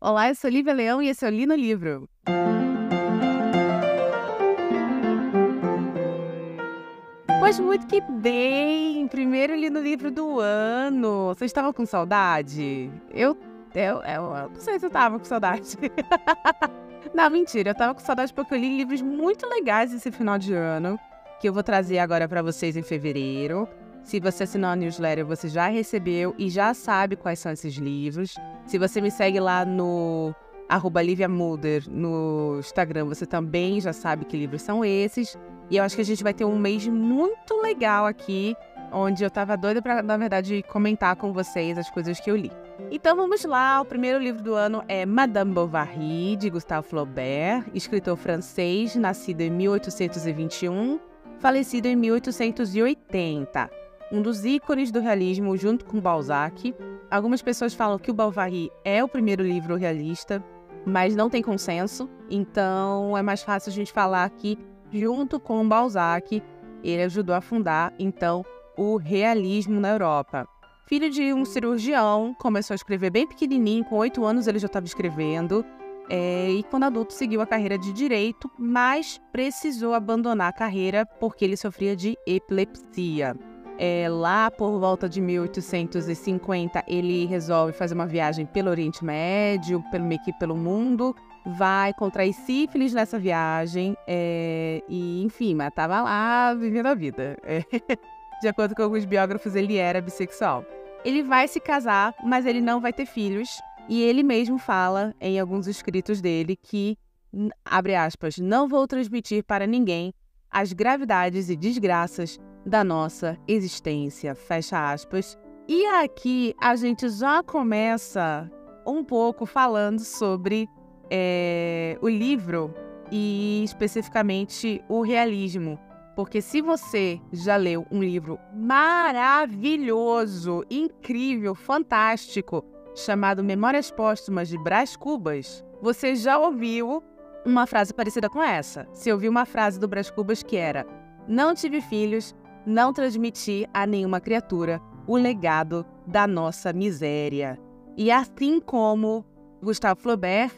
Olá, eu sou Lívia Leão e esse é o Li no Livro. Pois muito que bem! Primeiro Li no Livro do ano. Vocês estavam com saudade? Eu não sei se eu tava com saudade. Não, mentira, eu tava com saudade porque eu li livros muito legais esse final de ano, que eu vou trazer agora pra vocês em fevereiro. Se você assinou a newsletter, você já recebeu e já sabe quais são esses livros. Se você me segue lá no @LiviaMulder no Instagram, você também já sabe que livros são esses. E eu acho que a gente vai ter um mês muito legal aqui, onde eu tava doida pra, na verdade, comentar com vocês as coisas que eu li. Então vamos lá, o primeiro livro do ano é Madame Bovary, de Gustave Flaubert, escritor francês, nascido em 1821, falecido em 1880. Um dos ícones do realismo junto com Balzac. Algumas pessoas falam que o Bovary é o primeiro livro realista, mas não tem consenso, então é mais fácil a gente falar que junto com Balzac, ele ajudou a fundar, então, o realismo na Europa. Filho de um cirurgião, começou a escrever bem pequenininho, com 8 anos ele já estava escrevendo, e quando adulto seguiu a carreira de direito, mas precisou abandonar a carreira porque ele sofria de epilepsia. Lá por volta de 1850, ele resolve fazer uma viagem pelo Oriente Médio, meio que pelo mundo, vai contrair sífilis nessa viagem, e enfim, mas estava lá vivendo a vida. De acordo com alguns biógrafos, ele era bissexual. Ele vai se casar, mas ele não vai ter filhos, e ele mesmo fala em alguns escritos dele que, abre aspas, não vou transmitir para ninguém as gravidades e desgraças da nossa existência, fecha aspas. E aqui a gente já começa um pouco falando sobre o livro e especificamente o realismo. Porque se você já leu um livro maravilhoso, incrível, fantástico, chamado Memórias Póstumas de Brás Cubas, você já ouviu uma frase parecida com essa. Você ouviu uma frase do Brás Cubas que era: não tive filhos, não transmiti a nenhuma criatura o legado da nossa miséria. E assim como Gustave Flaubert,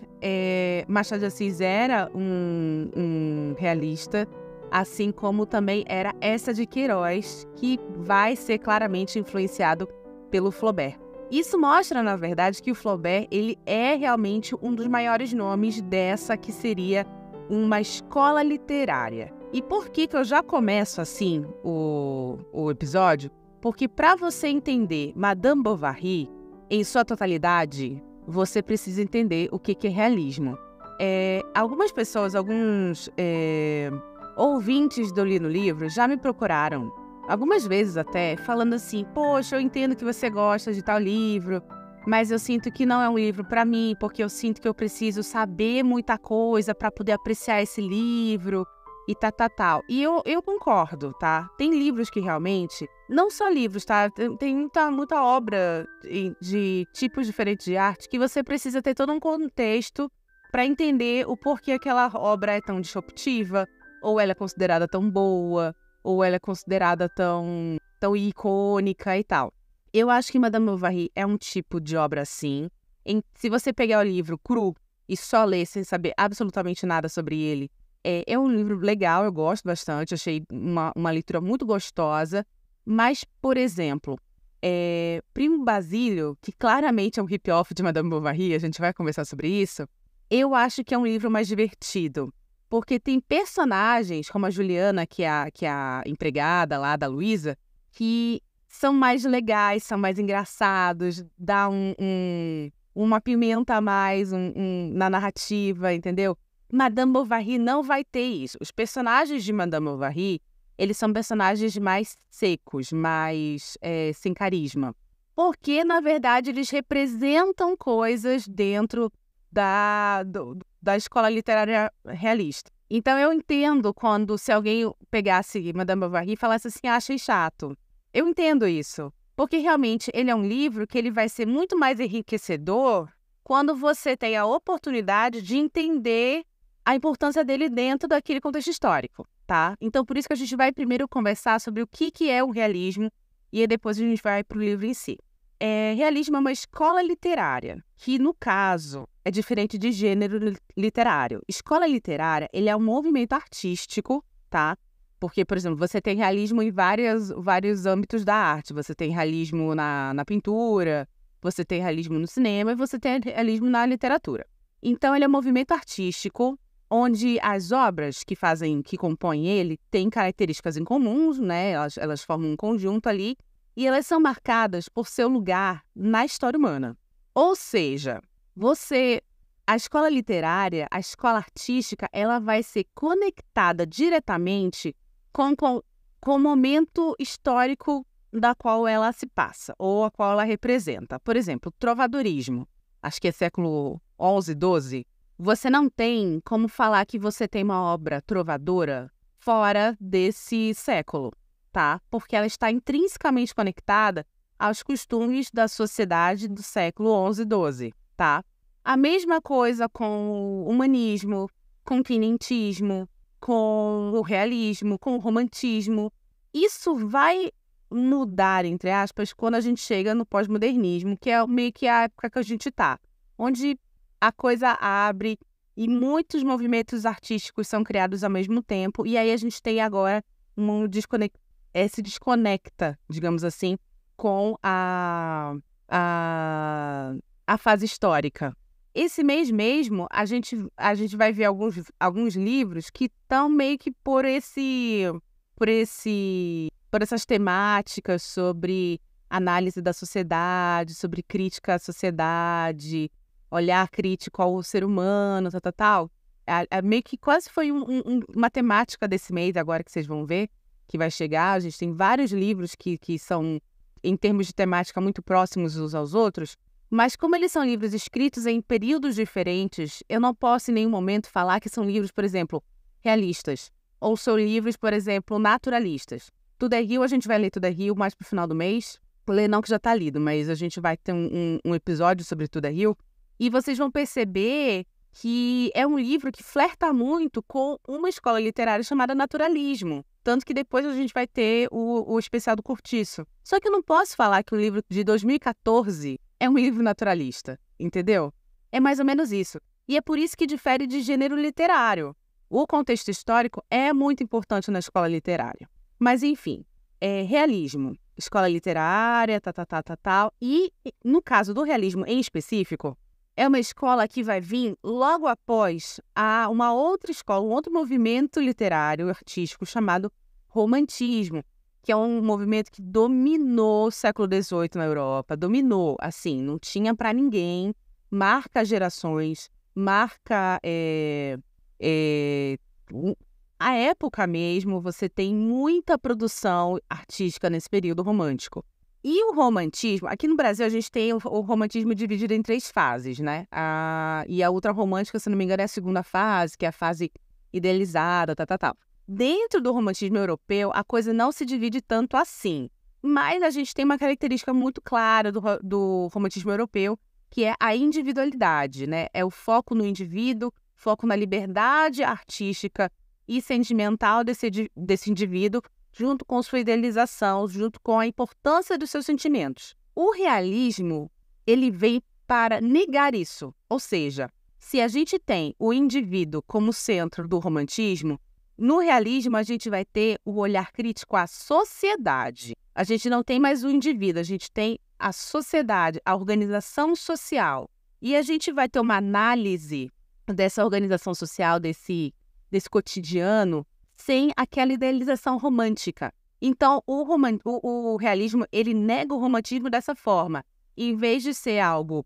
Machado de Assis era um realista, assim como também era Eça de Queiroz, que vai ser claramente influenciado pelo Flaubert. Isso mostra, na verdade, que o Flaubert ele é realmente um dos maiores nomes dessa que seria uma escola literária. E por que eu já começo assim o episódio? Porque para você entender Madame Bovary em sua totalidade, você precisa entender o que é realismo. Algumas pessoas, alguns ouvintes do Li no Livro já me procuraram, algumas vezes até, falando assim: poxa, eu entendo que você gosta de tal livro, mas eu sinto que não é um livro para mim, porque eu sinto que eu preciso saber muita coisa para poder apreciar esse livro e tal. E eu concordo, tá? Tem livros que realmente, não só livros, tá? Tem muita obra de tipos diferentes de arte que você precisa ter todo um contexto para entender o porquê aquela obra é tão disruptiva, ou ela é considerada tão boa, ou ela é considerada tão icônica e tal. Eu acho que Madame Bovary é um tipo de obra assim. Se você pegar o livro cru e só ler sem saber absolutamente nada sobre ele, é um livro legal, eu gosto bastante, achei uma leitura muito gostosa. Mas, por exemplo, Primo Basílio, que claramente é um rip-off de Madame Bovary, a gente vai conversar sobre isso, eu acho que é um livro mais divertido. Porque tem personagens, como a Juliana, que é a empregada lá da Luísa, que são mais legais, são mais engraçados, dá uma pimenta a mais na narrativa, entendeu? Madame Bovary não vai ter isso. Os personagens de Madame Bovary, eles são personagens mais secos, mais sem carisma. Porque, na verdade, eles representam coisas dentro da escola literária realista. Então eu entendo se alguém pegasse Madame Bovary e falasse assim: achei chato. Eu entendo isso, porque realmente ele é um livro que ele vai ser muito mais enriquecedor quando você tem a oportunidade de entender a importância dele dentro daquele contexto histórico, tá? Então por isso que a gente vai primeiro conversar sobre o que é o realismo e aí depois a gente vai para o livro em si. Realismo é uma escola literária, que, no caso, é diferente de gênero literário. Escola literária, ele é um movimento artístico, tá? Porque, por exemplo, você tem realismo em vários âmbitos da arte. Você tem realismo na pintura, você tem realismo no cinema e você tem realismo na literatura. Então, ele é um movimento artístico onde as obras que compõem ele têm características em comuns, né? Elas formam um conjunto ali e elas são marcadas por seu lugar na história humana. Ou seja, a escola literária, a escola artística, ela vai ser conectada diretamente com o momento histórico da qual ela se passa, ou a qual ela representa. Por exemplo, o trovadorismo, acho que é século XI, XII, você não tem como falar que você tem uma obra trovadora fora desse século, tá? Porque ela está intrinsecamente conectada aos costumes da sociedade do século XI, XII, tá? A mesma coisa com o humanismo, com o quinhentismo, com o realismo, com o romantismo. Isso vai mudar, entre aspas, quando a gente chega no pós-modernismo, que é meio que a época que a gente está, onde a coisa abre e muitos movimentos artísticos são criados ao mesmo tempo, e aí a gente tem agora se desconecta, digamos assim, com a fase histórica. Esse mês mesmo, a gente vai ver alguns livros que estão meio que por essas temáticas sobre análise da sociedade, sobre crítica à sociedade, olhar crítico ao ser humano, tal. Meio que quase foi uma temática desse mês, agora que vocês vão ver, que vai chegar. A gente tem vários livros que são, em termos de temática, muito próximos uns aos outros, mas como eles são livros escritos em períodos diferentes, eu não posso em nenhum momento falar que são livros, por exemplo, realistas, ou são livros, por exemplo, naturalistas. Tudo é Rio, a gente vai ler Tudo é Rio mais pro final do mês. Ler não que já tá lido, mas a gente vai ter um episódio sobre Tudo é Rio. E vocês vão perceber que é um livro que flerta muito com uma escola literária chamada naturalismo. Tanto que depois a gente vai ter o especial do Cortiço. Só que eu não posso falar que o livro de 2014 é um livro naturalista, entendeu? É mais ou menos isso. E é por isso que difere de gênero literário. O contexto histórico é muito importante na escola literária. Mas, enfim, realismo, escola literária, tal. E, no caso do realismo em específico, é uma escola que vai vir logo após uma outra escola, um outro movimento literário, artístico, chamado romantismo, que é um movimento que dominou o século XVIII na Europa, dominou, assim, não tinha para ninguém, marca gerações, marca a época mesmo. Você tem muita produção artística nesse período romântico. E o romantismo, aqui no Brasil a gente tem o romantismo dividido em 3 fases, né? E a ultrarromântica, se não me engano, é a segunda fase, que é a fase idealizada, tal. Dentro do romantismo europeu, a coisa não se divide tanto assim. Mas a gente tem uma característica muito clara do romantismo europeu, que é a individualidade, né? É o foco no indivíduo, foco na liberdade artística e sentimental desse indivíduo, junto com sua idealização, junto com a importância dos seus sentimentos. O realismo, ele vem para negar isso. Ou seja, se a gente tem o indivíduo como centro do romantismo, no realismo a gente vai ter o olhar crítico à sociedade. A gente não tem mais o indivíduo, a gente tem a sociedade, a organização social. E a gente vai ter uma análise dessa organização social, desse cotidiano, sem aquela idealização romântica. Então, o realismo, ele nega o romantismo dessa forma. Em vez de ser algo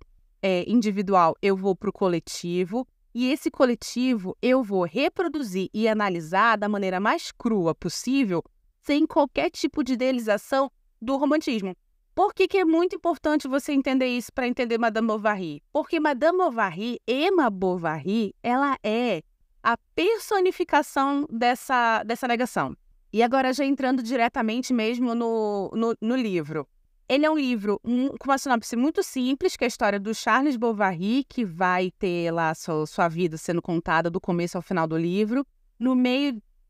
individual, eu vou para o coletivo, e esse coletivo eu vou reproduzir e analisar da maneira mais crua possível, sem qualquer tipo de idealização do romantismo. Por que é muito importante você entender isso para entender Madame Bovary? Porque Madame Bovary, Emma Bovary, ela é a personificação dessa negação. E agora, já entrando diretamente mesmo no livro. Ele é um livro com uma sinopse muito simples, que é a história do Charles Bovary, que vai ter lá sua vida sendo contada do começo ao final do livro.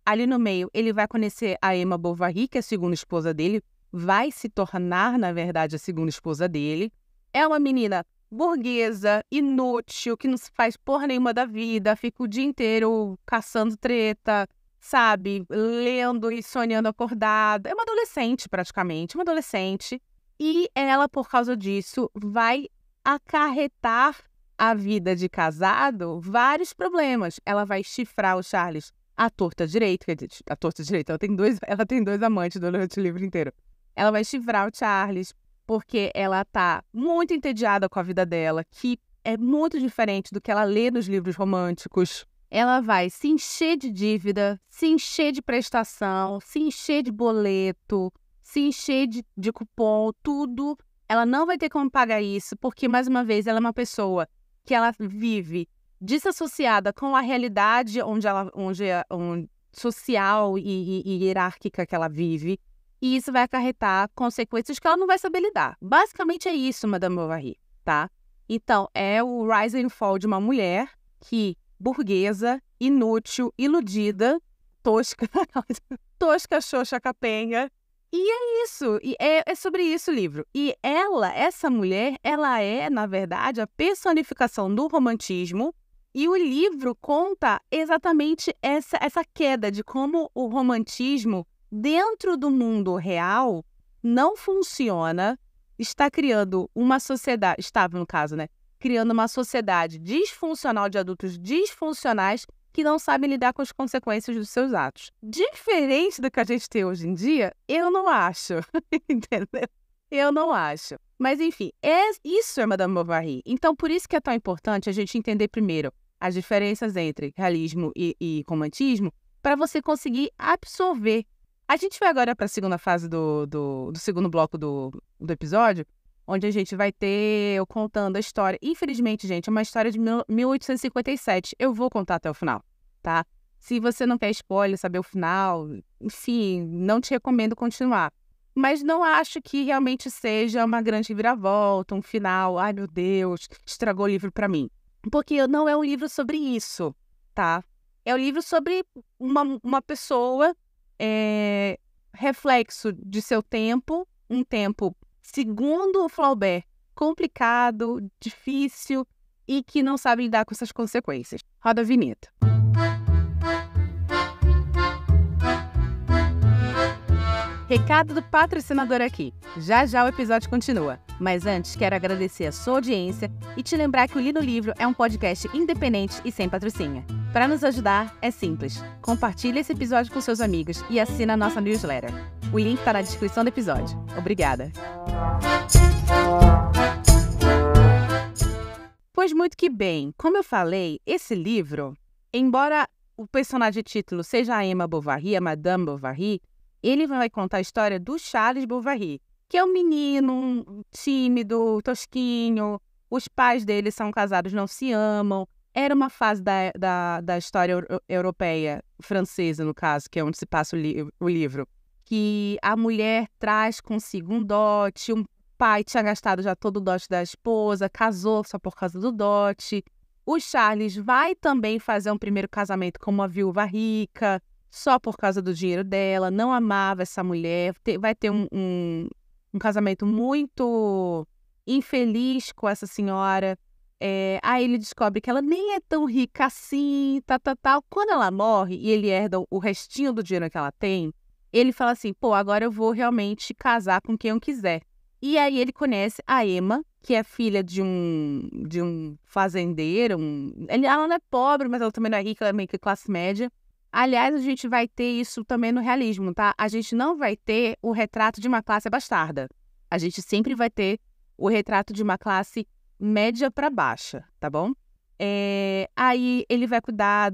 Ali no meio, ele vai conhecer a Emma Bovary, que é a segunda esposa dele, vai se tornar, na verdade, a segunda esposa dele. É uma menina burguesa, inútil, que não se faz porra nenhuma da vida, fica o dia inteiro caçando treta, sabe? Lendo e sonhando acordada. É uma adolescente, praticamente, uma adolescente. E ela, por causa disso, vai acarretar a vida de casado vários problemas. Ela vai chifrar o Charles à torta direita, quer dizer, à torta direita, ela tem dois amantes durante o livro inteiro. Ela vai chifrar o Charles porque ela tá muito entediada com a vida dela, que é muito diferente do que ela lê nos livros românticos. Ela vai se encher de dívida, se encher de prestação, se encher de boleto, se encher de cupom, tudo. Ela não vai ter como pagar isso, porque, mais uma vez, ela é uma pessoa que ela vive desassociada com a realidade social e hierárquica que ela vive. E isso vai acarretar consequências que ela não vai saber lidar. Basicamente é isso, Madame Bovary, tá? Então, é o rise and fall de uma mulher que, burguesa, inútil, iludida, tosca, xoxa, capenga. E é isso, e é sobre isso o livro. E essa mulher, ela é, na verdade, a personificação do romantismo. E o livro conta exatamente essa queda de como o romantismo, dentro do mundo real, não funciona, está criando uma sociedade, estava no caso, né? Criando uma sociedade disfuncional de adultos disfuncionais que não sabem lidar com as consequências dos seus atos. Diferente do que a gente tem hoje em dia, eu não acho, entendeu? Eu não acho. Mas, enfim, isso é Madame Bovary. Então, por isso que é tão importante a gente entender primeiro as diferenças entre realismo e romantismo, para você conseguir absorver. A gente vai agora para a segunda fase do segundo bloco do episódio, onde a gente vai ter eu contando a história. Infelizmente, gente, é uma história de 1857. Eu vou contar até o final, tá? Se você não quer spoiler, saber o final, enfim, não te recomendo continuar. Mas não acho que realmente seja uma grande reviravolta, um final, ai meu Deus, estragou o livro para mim. Porque não é um livro sobre isso, tá? É um livro sobre uma pessoa, reflexo de seu tempo, um tempo, segundo o Flaubert, complicado, difícil e que não sabe lidar com essas consequências. Roda a vinheta. Recado do patrocinador aqui. Já já o episódio continua. Mas antes, quero agradecer a sua audiência e te lembrar que o Li no Livro é um podcast independente e sem patrocínio. Para nos ajudar, é simples. Compartilhe esse episódio com seus amigos e assina a nossa newsletter. O link está na descrição do episódio. Obrigada. Pois muito que bem, como eu falei, esse livro, embora o personagem título seja a Emma Bovary, a Madame Bovary, ele vai contar a história do Charles Bovary, que é um menino tímido, tosquinho, os pais dele são casados, não se amam. Era uma fase da história europeia, francesa, no caso, que é onde se passa o livro, que a mulher traz consigo um dote, um pai tinha gastado já todo o dote da esposa, casou só por causa do dote. O Charles vai também fazer um primeiro casamento com uma viúva rica, só por causa do dinheiro dela, não amava essa mulher, vai ter um casamento muito infeliz com essa senhora. Aí ele descobre que ela nem é tão rica assim, tal. Quando ela morre e ele herda o restinho do dinheiro que ela tem, ele fala assim, pô, agora eu vou realmente casar com quem eu quiser. E aí ele conhece a Emma, que é filha de um fazendeiro. Ela não é pobre, mas ela também não é rica, ela é meio que classe média. Aliás, a gente vai ter isso também no realismo, tá? A gente não vai ter o retrato de uma classe bastarda. A gente sempre vai ter o retrato de uma classe média para baixa, tá bom? Aí ele vai cuidar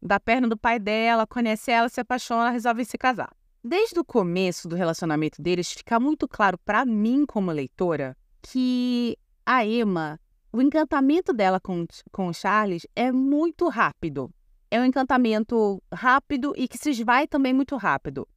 da perna do pai dela, conhece ela, se apaixona, resolve se casar. Desde o começo do relacionamento deles, fica muito claro para mim, como leitora, que a Emma, o encantamento dela com o Charles é muito rápido. É um encantamento rápido e que se esvai também muito rápido.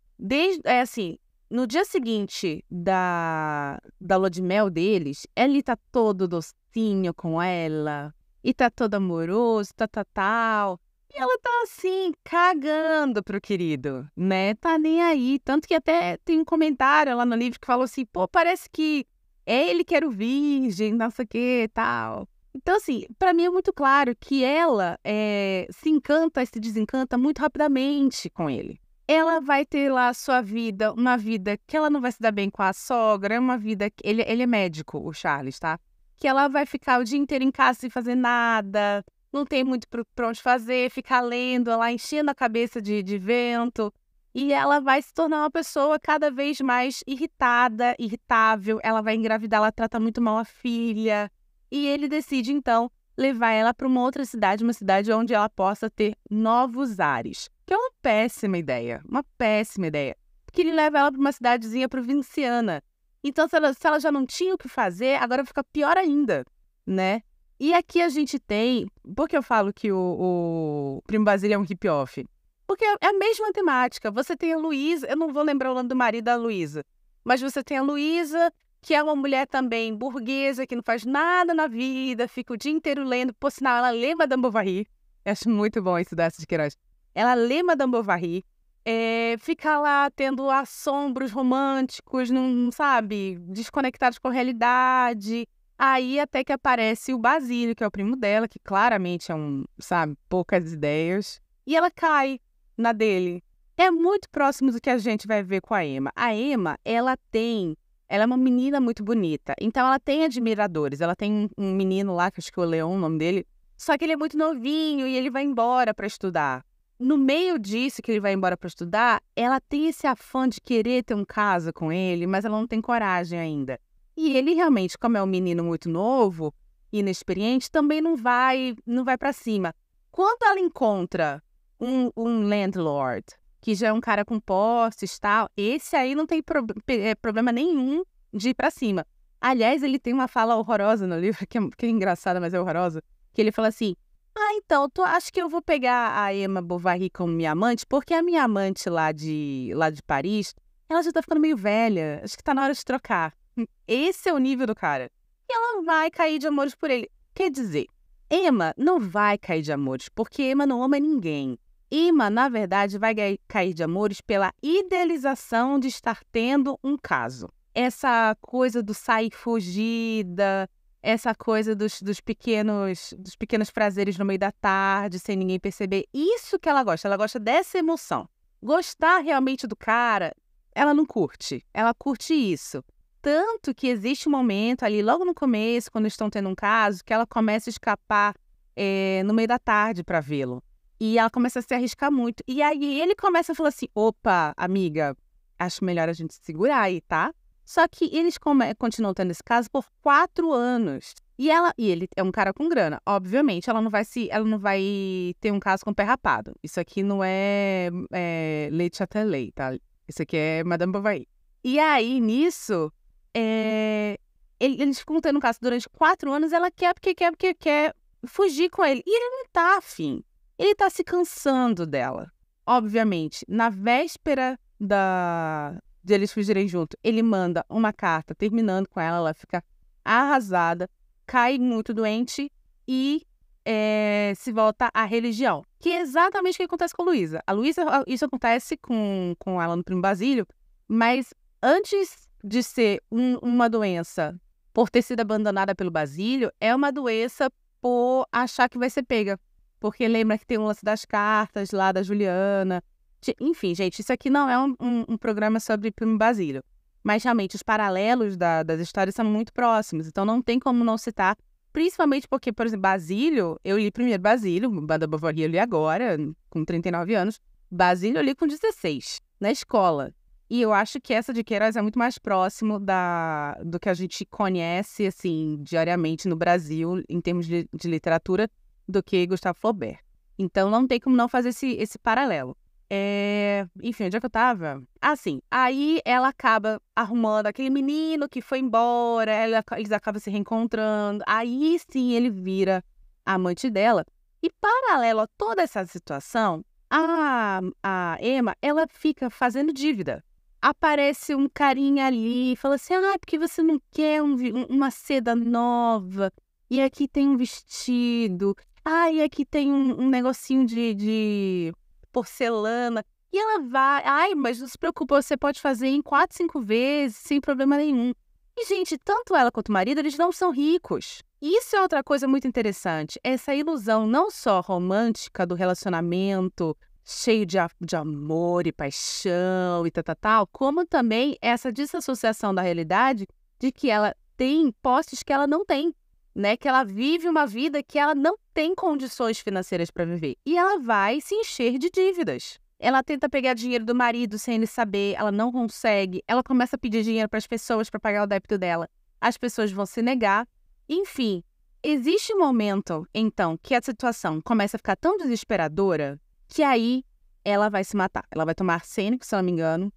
No dia seguinte da lua de mel deles, ele tá todo docinho com ela, e tá todo amoroso, tal. E ela tá assim, cagando pro querido, né? Tá nem aí. Tanto que até tem um comentário lá no livro que falou assim, pô, parece que é ele que era o virgem, não sei o que, tal. Então, assim, pra mim é muito claro que ela se encanta e se desencanta muito rapidamente com ele. Ela vai ter lá a sua vida, uma vida que ela não vai se dar bem com a sogra, é uma vida que ele é médico, o Charles, tá? Que ela vai ficar o dia inteiro em casa sem fazer nada, não tem muito pra onde fazer, ficar lendo lá, enchendo a cabeça de vento. E ela vai se tornar uma pessoa cada vez mais irritada, irritável. Ela vai engravidar, ela trata muito mal a filha. E ele decide, então, levar ela para uma outra cidade, uma cidade onde ela possa ter novos ares. Que é uma péssima ideia, uma péssima ideia. Porque ele leva ela para uma cidadezinha provinciana. Então, se ela já não tinha o que fazer, agora fica pior ainda, né? E aqui a gente tem... Por que eu falo que o Primo Basílio é um rip-off? Porque é a mesma temática. Você tem a Luísa, eu não vou lembrar o nome do marido da Luísa, mas você tem a Luísa, que é uma mulher também burguesa, que não faz nada na vida, fica o dia inteiro lendo. Por sinal, ela lê Madame Bovary. Eu acho muito bom isso da de Queiroz. Ela lê Madame Bovary, fica lá tendo assombros românticos, não sabe, desconectados com a realidade. Aí até que aparece o Basílio, que é o primo dela, que claramente é sabe, poucas ideias. E ela cai na dele. É muito próximo do que a gente vai ver com a Emma. A Emma, ela é uma menina muito bonita. Então ela tem admiradores. Ela tem um menino lá, que acho que é o Leon, o nome dele. Só que ele é muito novinho e ele vai embora para estudar. No meio disso que ele vai embora para estudar, ela tem esse afã de querer ter um caso com ele, mas ela não tem coragem ainda. E ele realmente, como é um menino muito novo, inexperiente, também não vai para cima. Quando ela encontra um landlord, que já é um cara com posses e tal, esse aí não tem problema nenhum de ir para cima. Aliás, ele tem uma fala horrorosa no livro, que é engraçada, mas é horrorosa, que ele fala assim, então, acho que eu vou pegar a Emma Bovary como minha amante, porque a minha amante lá de Paris, ela já tá ficando meio velha, acho que tá na hora de trocar. Esse é o nível do cara. E ela vai cair de amores por ele. Quer dizer, Emma não vai cair de amores, porque Emma não ama ninguém. Emma, na verdade, vai cair de amores pela idealização de estar tendo um caso. Essa coisa do sair fugida, essa coisa dos pequenos prazeres no meio da tarde, sem ninguém perceber. Isso que ela gosta dessa emoção. Gostar realmente do cara, ela não curte. Ela curte isso. Tanto que existe um momento ali, logo no começo, quando estão tendo um caso, que ela começa a escapar no meio da tarde para vê-lo. E ela começa a se arriscar muito. E aí ele começa a falar assim, opa, amiga, acho melhor a gente se segurar aí, tá? Só que eles continuam tendo esse caso por 4 anos. E ele é um cara com grana. Obviamente, ela não vai ter um caso com o pé rapado. Isso aqui não é Le Châtelet, tá? Isso aqui é Madame Bovary. E aí, nisso, eles ficam tendo um caso durante 4 anos. Ela quer porque quer fugir com ele. E ele não tá afim. Ele tá se cansando dela. Obviamente, na véspera de eles fugirem junto, ele manda uma carta terminando com ela, ela fica arrasada, cai muito doente e se volta à religião. Que é exatamente o que acontece com a Luísa. A Luísa, isso acontece com ela no Primo Basílio, mas antes de ser uma doença por ter sido abandonada pelo Basílio, é uma doença por achar que vai ser pega. Porque lembra que tem um lance das cartas lá da Juliana. Enfim, gente, isso aqui não é um programa sobre Primo Basílio. Mas, realmente, os paralelos das histórias são muito próximos. Então, não tem como não citar. Principalmente porque, por exemplo, Basílio... Eu li primeiro Basílio, Madame Bovary eu li agora, com 39 anos. Basílio eu li com 16, na escola. E eu acho que essa de Queiroz é muito mais próximo do que a gente conhece, assim, diariamente no Brasil, em termos de literatura, do que Gustave Flaubert. Então, não tem como não fazer esse paralelo. Enfim, onde é que eu tava? Sim, aí ela acaba arrumando aquele menino que foi embora, eles acabam se reencontrando, aí sim ele vira amante dela. E paralelo a toda essa situação, a Emma, ela fica fazendo dívida. Aparece um carinha ali, fala assim, porque você não quer uma seda nova? E aqui tem um vestido. Ai, aqui tem um negocinho de porcelana. E ela vai, ai, mas não se preocupa, você pode fazer em 4, 5 vezes, sem problema nenhum. E, gente, tanto ela quanto o marido, eles não são ricos. Isso é outra coisa muito interessante. Essa ilusão não só romântica do relacionamento, cheio de amor e paixão e tal, como também essa desassociação da realidade de que ela tem posses que ela não tem, né? Que ela vive uma vida que ela não tem condições financeiras para viver. E ela vai se encher de dívidas. Ela tenta pegar dinheiro do marido sem ele saber, ela não consegue. Ela começa a pedir dinheiro para as pessoas para pagar o débito dela. As pessoas vão se negar. Enfim, existe um momento, então, que a situação começa a ficar tão desesperadora que aí ela vai se matar. Ela vai tomar arsênico, se eu não me engano,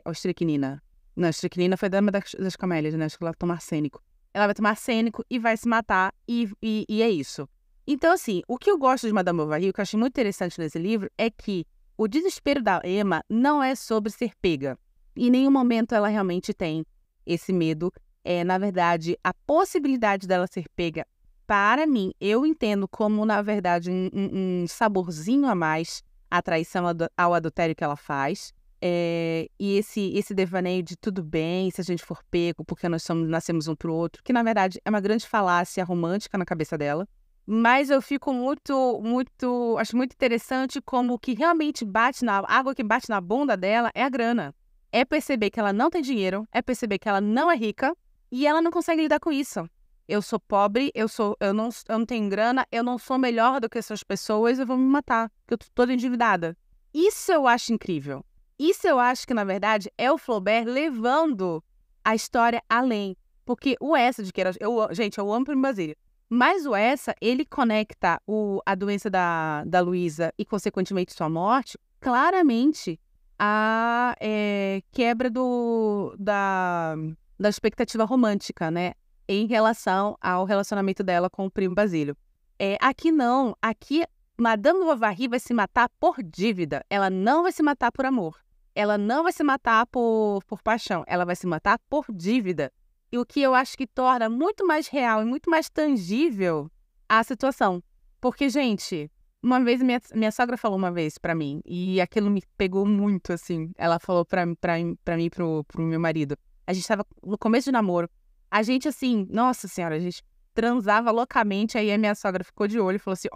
ou estricnina. Não, estricnina foi Dama das Camélias, né? Acho que ela vai tomar arsênico. Ela vai tomar arsênico e vai se matar, e é isso. Então, assim, o que eu gosto de Madame Bovary, o que eu achei muito interessante nesse livro, é que o desespero da Emma não é sobre ser pega. Em nenhum momento ela realmente tem esse medo. Na verdade, a possibilidade dela ser pega, para mim, eu entendo como, na verdade, um saborzinho a mais a traição ao adultério que ela faz. E esse devaneio de tudo bem se a gente for pego porque nós nascemos um pro outro, que, na verdade, é uma grande falácia romântica na cabeça dela. Mas eu fico acho muito interessante como o que realmente água que bate na bunda dela é a grana. É perceber que ela não tem dinheiro, é perceber que ela não é rica e ela não consegue lidar com isso. Eu sou pobre, eu não tenho grana, eu não sou melhor do que essas pessoas, eu vou me matar, porque eu tô toda endividada. Isso eu acho incrível. Isso eu acho que, na verdade, é o Flaubert levando a história além. Porque o Essa de Queiroz... Gente, eu amo Primo Basílio. Mas o Essa, ele conecta a doença da Luísa e, consequentemente, sua morte, claramente à quebra da expectativa romântica, né? Em relação ao relacionamento dela com o Primo Basílio. Aqui não. Aqui, Madame Bovary vai se matar por dívida. Ela não vai se matar por amor. Ela não vai se matar por paixão. Ela vai se matar por dívida. E o que eu acho que torna muito mais real e muito mais tangível a situação. Porque, gente, uma vez minha sogra falou uma vez pra mim, e aquilo me pegou muito, assim. Ela falou pra mim e pro meu marido. A gente tava no começo de namoro. A gente, assim, nossa senhora, a gente transava loucamente. Aí a minha sogra ficou de olho e falou assim,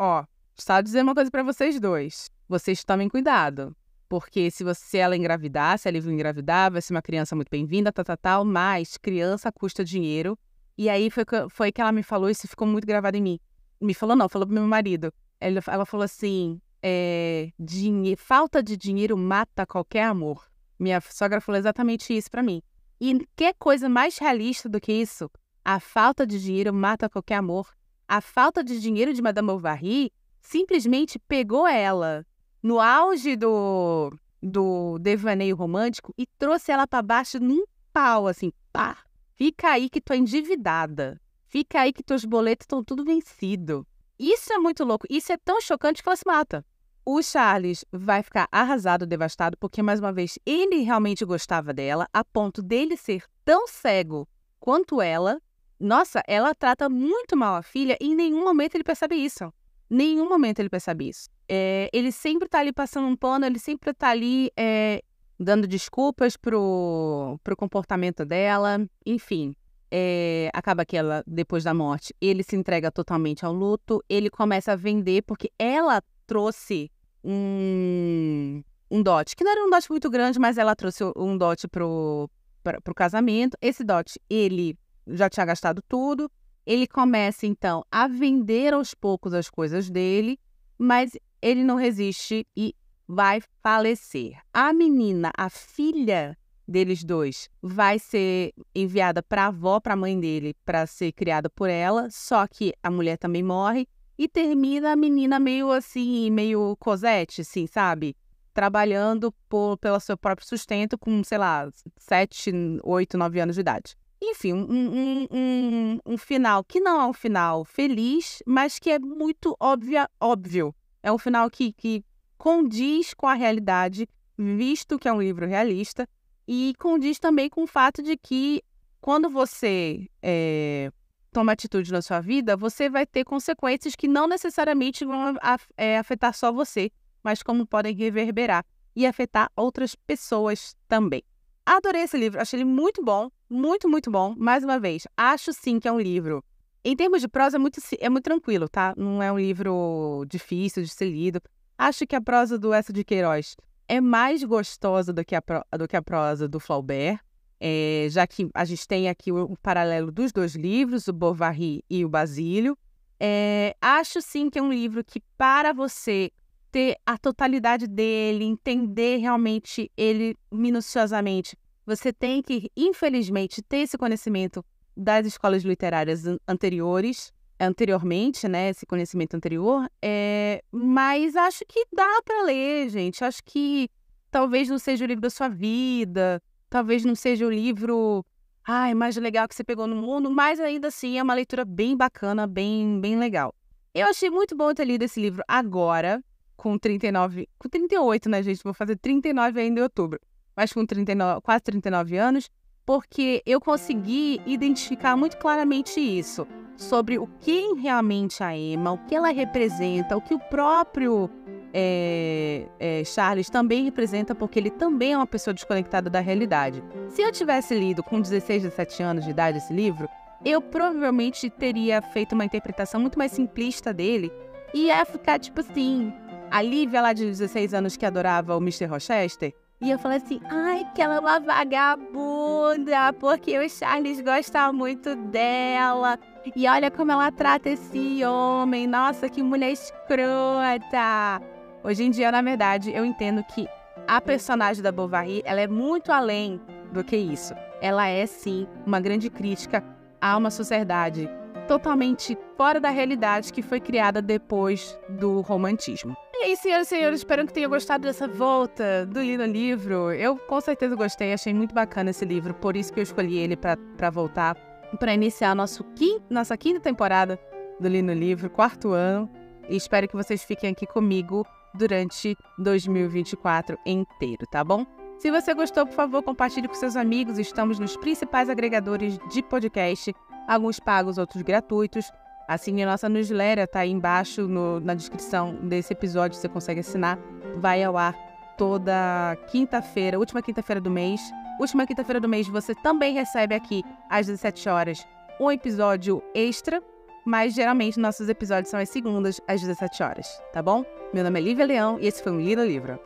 só dizer uma coisa pra vocês dois. Vocês tomem cuidado. Porque se ela engravidar, se ela engravidar, vai ser uma criança muito bem-vinda, tal, mas criança custa dinheiro. E aí foi que ela me falou, isso ficou muito gravado em mim. Me falou não, falou pro meu marido. Ela falou assim, falta de dinheiro mata qualquer amor. Minha sogra falou exatamente isso pra mim. E que coisa mais realista do que isso? A falta de dinheiro mata qualquer amor. A falta de dinheiro de Madame Bovary simplesmente pegou ela no auge do devaneio romântico e trouxe ela para baixo num pau, assim, pá. Fica aí que tu é endividada. Fica aí que teus boletos estão tudo vencidos. Isso é muito louco. Isso é tão chocante que ela se mata. O Charles vai ficar arrasado, devastado, porque, mais uma vez, ele realmente gostava dela, a ponto dele ser tão cego quanto ela. Nossa, ela trata muito mal a filha e em nenhum momento ele percebe isso. Nenhum momento ele percebe isso. Ele sempre tá ali passando um pano, ele sempre tá ali dando desculpas pro comportamento dela. Enfim, acaba que ela, depois da morte, ele se entrega totalmente ao luto. Ele começa a vender porque ela trouxe um dote, que não era um dote muito grande, mas ela trouxe um dote pro casamento. Esse dote, ele já tinha gastado tudo. Ele começa, então, a vender aos poucos as coisas dele, mas ele não resiste e vai falecer. A menina, a filha deles dois, vai ser enviada para a avó, para a mãe dele, para ser criada por ela, só que a mulher também morre e termina a menina meio assim, meio Cosette, assim, sabe? Trabalhando pelo seu próprio sustento com, sei lá, 7, 8, 9 anos de idade. Enfim, um final que não é um final feliz, mas que é muito óbvio. É um final que condiz com a realidade, visto que é um livro realista, e condiz também com o fato de que quando você toma atitude na sua vida, você vai ter consequências que não necessariamente vão afetar só você, mas como podem reverberar e afetar outras pessoas também. Adorei esse livro, achei ele muito bom, muito, muito bom. Mais uma vez, acho sim que é um livro. Em termos de prosa, é muito tranquilo, tá? Não é um livro difícil de ser lido. Acho que a prosa do Eça de Queiroz é mais gostosa do que a prosa do Flaubert. Já que a gente tem aqui o paralelo dos dois livros, o Bovary e o Basílio. Acho sim que é um livro que, para você ter a totalidade dele, entender realmente ele minuciosamente, você tem que, infelizmente, ter esse conhecimento das escolas literárias anteriormente, né, esse conhecimento anterior, mas acho que dá para ler, gente. Acho que talvez não seja o livro da sua vida, talvez não seja o livro mais legal que você pegou no mundo, mas ainda assim é uma leitura bem bacana, bem, bem legal. Eu achei muito bom ter lido esse livro agora, com 38, né, gente? Vou fazer 39 ainda em outubro, mas com 39, quase 39 anos, porque eu consegui identificar muito claramente isso, sobre o que realmente a Emma, o que ela representa, o que o próprio Charles também representa, porque ele também é uma pessoa desconectada da realidade. Se eu tivesse lido com 16, 17 anos de idade esse livro, eu provavelmente teria feito uma interpretação muito mais simplista dele e ia ficar tipo assim, a Lívia lá de 16 anos que adorava o Mr. Rochester, ia falar assim, que ela é uma vagabunda, porque o Charles gosta muito dela. E olha como ela trata esse homem, nossa, que mulher escrota. Hoje em dia, na verdade, eu entendo que a personagem da Bovary, ela é muito além do que isso. Ela é, sim, uma grande crítica a uma sociedade totalmente fora da realidade que foi criada depois do romantismo. E aí, senhoras e senhores, espero que tenham gostado dessa volta do Li no Livro. Eu com certeza gostei, achei muito bacana esse livro, por isso que eu escolhi ele para voltar, para iniciar nossa quinta temporada do Li no Livro, 4º ano. E espero que vocês fiquem aqui comigo durante 2024 inteiro, tá bom? Se você gostou, por favor, compartilhe com seus amigos. Estamos nos principais agregadores de podcast, alguns pagos, outros gratuitos. Assine a nossa newsletter, tá aí embaixo na descrição desse episódio, você consegue assinar. Vai ao ar toda quinta-feira, última quinta-feira do mês. Última quinta-feira do mês você também recebe aqui, às 17 horas, um episódio extra, mas geralmente nossos episódios são às segundas, às 17 horas, tá bom? Meu nome é Lívia Leão e esse foi o Li no Livro.